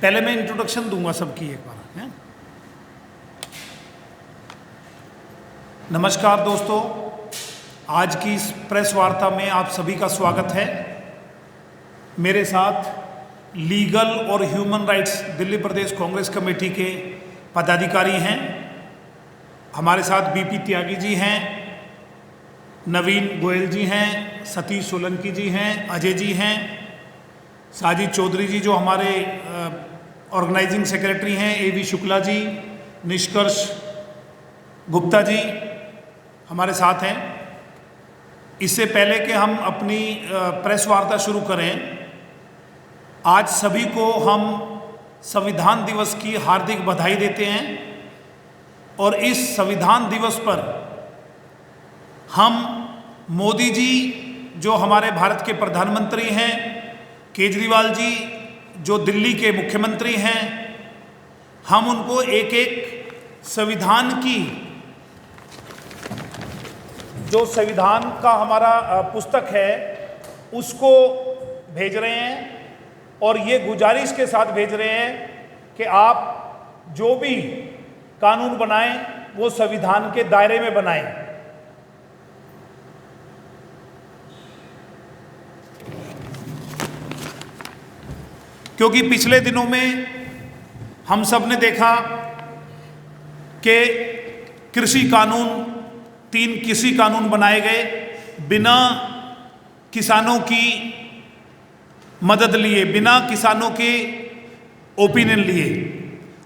पहले मैं इंट्रोडक्शन दूंगा सबकी एक बार है। नमस्कार दोस्तों, आज की इस प्रेस वार्ता में आप सभी का स्वागत है। मेरे साथ लीगल और ह्यूमन राइट्स दिल्ली प्रदेश कांग्रेस कमेटी के पदाधिकारी हैं। हमारे साथ बीपी त्यागी जी हैं, नवीन गोयल जी हैं, सतीश सोलंकी जी हैं, अजय जी हैं, साजिद चौधरी जी जो हमारे ऑर्गेनाइजिंग सेक्रेटरी हैं, एवी शुक्ला जी, निष्कर्ष गुप्ता जी हमारे साथ हैं। इससे पहले कि हम अपनी प्रेस वार्ता शुरू करें, आज सभी को हम संविधान दिवस की हार्दिक बधाई देते हैं और इस संविधान दिवस पर हम मोदी जी जो हमारे भारत के प्रधानमंत्री हैं, केजरीवाल जी जो दिल्ली के मुख्यमंत्री हैं, हम उनको एक एक संविधान की जो संविधान का हमारा पुस्तक है उसको भेज रहे हैं और ये गुजारिश के साथ भेज रहे हैं कि आप जो भी कानून बनाएं वो संविधान के दायरे में बनाएं। क्योंकि पिछले दिनों में हम सब ने देखा कि कृषि कानून, 3 कृषि कानून बनाए गए बिना किसानों की मदद लिए, बिना किसानों के ओपिनियन लिए,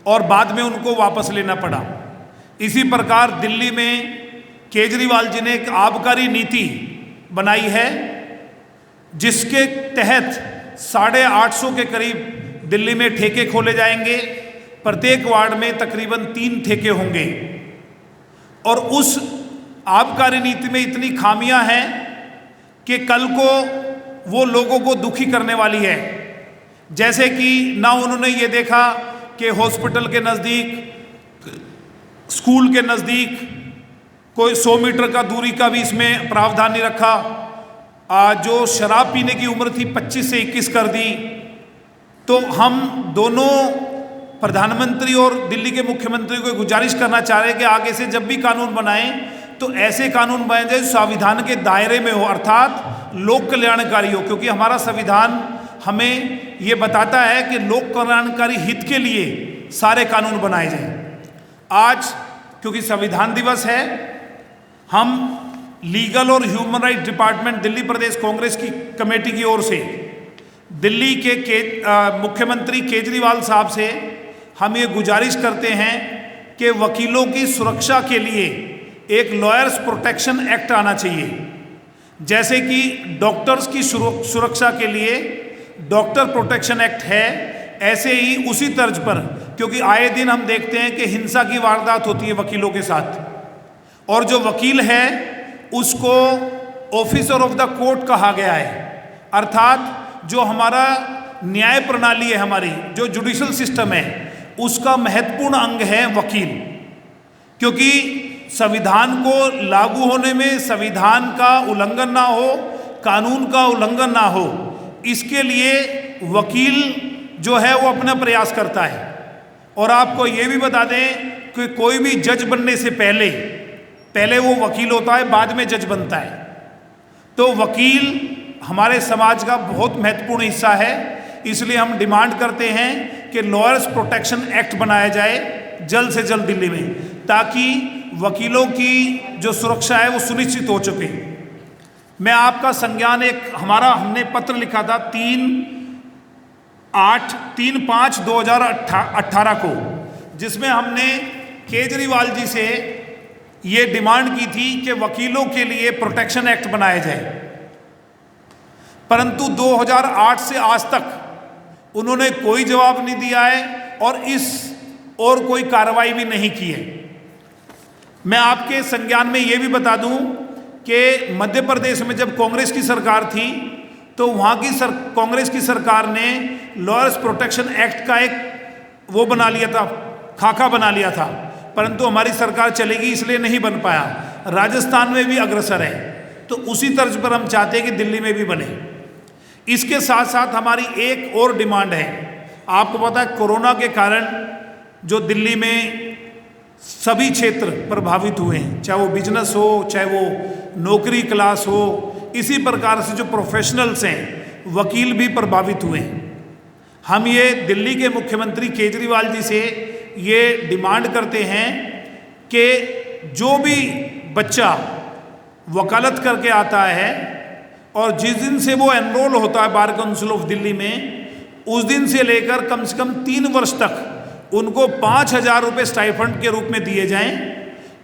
और बाद में उनको वापस लेना पड़ा। इसी प्रकार दिल्ली में केजरीवाल जी ने एक आबकारी नीति बनाई है जिसके तहत 850 के करीब दिल्ली में ठेके खोले जाएंगे। प्रत्येक वार्ड में तकरीबन 3 ठेके होंगे और उस आबकारी नीति में इतनी खामियां हैं कि कल को वो लोगों को दुखी करने वाली है। जैसे कि ना उन्होंने ये देखा कि हॉस्पिटल के नज़दीक, स्कूल के नज़दीक कोई 100 मीटर का दूरी का भी इसमें प्रावधान नहीं रखा। जो शराब पीने की उम्र थी 25 से 21 कर दी। तो हम दोनों प्रधानमंत्री और दिल्ली के मुख्यमंत्री को गुजारिश करना चाह रहे हैं कि आगे से जब भी कानून बनाएं तो ऐसे कानून बनाए जाए संविधान के दायरे में हो, अर्थात लोक कल्याणकारी हो। क्योंकि हमारा संविधान हमें ये बताता है कि लोक कल्याणकारी हित के लिए सारे कानून बनाए जाएं। आज क्योंकि संविधान दिवस है, हम लीगल और ह्यूमन राइट डिपार्टमेंट दिल्ली प्रदेश कांग्रेस की कमेटी की ओर से दिल्ली के मुख्यमंत्री केजरीवाल साहब से हम ये गुजारिश करते हैं कि वकीलों की सुरक्षा के लिए एक लॉयर्स प्रोटेक्शन एक्ट आना चाहिए। जैसे कि डॉक्टर्स की सुरक्षा के लिए डॉक्टर प्रोटेक्शन एक्ट है, ऐसे ही उसी तर्ज पर, क्योंकि आए दिन हम देखते हैं कि हिंसा की वारदात होती है वकीलों के साथ, और जो वकील है उसको ऑफिसर ऑफ द कोर्ट कहा गया है। अर्थात जो हमारा न्याय प्रणाली है, हमारी जो जुडिशल सिस्टम है, उसका महत्वपूर्ण अंग है वकील। क्योंकि संविधान को लागू होने में संविधान का उल्लंघन ना हो, कानून का उल्लंघन ना हो, इसके लिए वकील जो है वो अपना प्रयास करता है। और आपको ये भी बता दें कि कोई भी जज बनने से पहले वो वकील होता है, बाद में जज बनता है। तो वकील हमारे समाज का बहुत महत्वपूर्ण हिस्सा है। इसलिए हम डिमांड करते हैं कि लॉयर्स प्रोटेक्शन एक्ट बनाया जाए जल्द से जल्द दिल्ली में, ताकि वकीलों की जो सुरक्षा है वो सुनिश्चित हो चुके। मैं आपका संज्ञान हमने पत्र लिखा था 3/5/2018 को, जिसमें हमने केजरीवाल जी से ये डिमांड की थी कि वकीलों के लिए प्रोटेक्शन एक्ट बनाया जाए। परंतु 2008 से आज तक उन्होंने कोई जवाब नहीं दिया है और कोई कार्रवाई भी नहीं की है। मैं आपके संज्ञान में ये भी बता दूं कि मध्य प्रदेश में जब कांग्रेस की सरकार थी तो वहाँ की कांग्रेस की सरकार ने लॉयर्स प्रोटेक्शन एक्ट का एक वो बना लिया था, खाका बना लिया था, परंतु हमारी सरकार चलेगी इसलिए नहीं बन पाया। राजस्थान में भी अग्रसर है, तो उसी तर्ज पर हम चाहते हैं कि दिल्ली में भी बने। इसके साथ साथ हमारी एक और डिमांड है, आपको पता है कोरोना के कारण जो दिल्ली में सभी क्षेत्र प्रभावित हुए हैं, चाहे वो बिजनेस हो, चाहे वो नौकरी क्लास हो, इसी प्रकार से जो प्रोफेशनल्स हैं, वकील भी प्रभावित हुए हैं। हम ये दिल्ली के मुख्यमंत्री केजरीवाल जी से ये डिमांड करते हैं कि जो भी बच्चा वकालत करके आता है और जिस दिन से वो एनरोल होता है बार काउंसिल ऑफ दिल्ली में, उस दिन से लेकर कम से कम 3 वर्ष तक उनको 5,000 रुपये स्टाइफंड के रूप में दिए जाएं,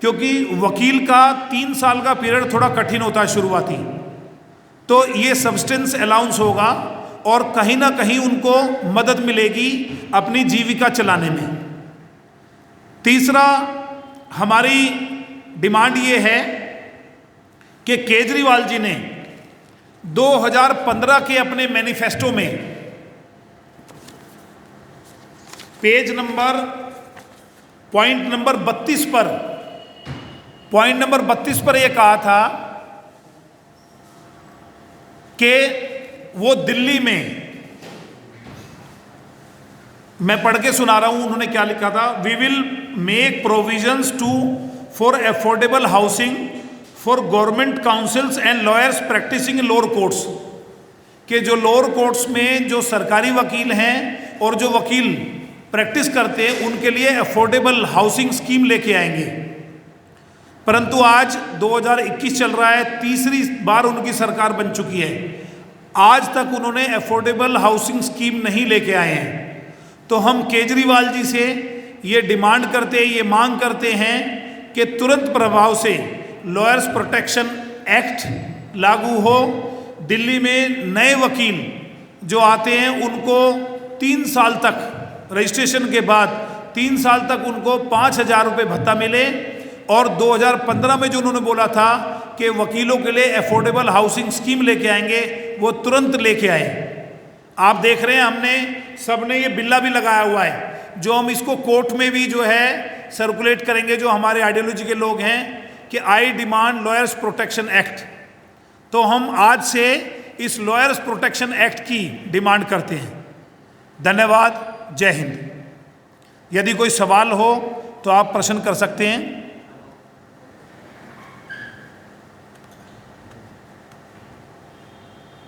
क्योंकि वकील का 3 साल का पीरियड थोड़ा कठिन होता है शुरुआती। तो ये सब्सटेंस अलाउंस होगा और कहीं ना कहीं उनको मदद मिलेगी अपनी जीविका चलाने में। तीसरा हमारी डिमांड ये है कि केजरीवाल जी ने 2015 के अपने मैनिफेस्टो में पेज नंबर पॉइंट नंबर 32 पर यह कहा था कि वो दिल्ली में, मैं पढ़ के सुना रहा हूं उन्होंने क्या लिखा था, we will make provisions for affordable housing for government counsels and lawyers practicing in lower courts, के जो लोअर कोर्ट्स में जो सरकारी वकील हैं और जो वकील प्रैक्टिस करते हैं उनके लिए अफोर्डेबल हाउसिंग स्कीम लेके आएंगे। परंतु आज 2021 चल रहा है, तीसरी बार उनकी सरकार बन चुकी है, आज तक उन्होंने अफोर्डेबल हाउसिंग स्कीम नहीं लेके आए हैं। तो हम केजरीवाल जी से ये डिमांड करते हैं, ये मांग करते हैं कि तुरंत प्रभाव से लॉयर्स प्रोटेक्शन एक्ट लागू हो। दिल्ली में नए वकील जो आते हैं उनको 3 साल तक, रजिस्ट्रेशन के बाद 3 साल तक उनको 5,000 रुपये भत्ता मिले, और 2015 में जो उन्होंने बोला था कि वकीलों के लिए अफोर्डेबल हाउसिंग स्कीम लेके आएंगे, वो तुरंत लेके आए। आप देख रहे हैं हमने सबने ये बिल्ला भी लगाया हुआ है, जो हम इसको कोर्ट में भी जो है सर्कुलेट करेंगे, जो हमारे आइडियोलॉजी के लोग हैं, कि आई डिमांड लॉयर्स प्रोटेक्शन एक्ट। तो हम आज से इस लॉयर्स प्रोटेक्शन एक्ट की डिमांड करते हैं। धन्यवाद। जय हिंद। यदि कोई सवाल हो तो आप प्रश्न कर सकते हैं।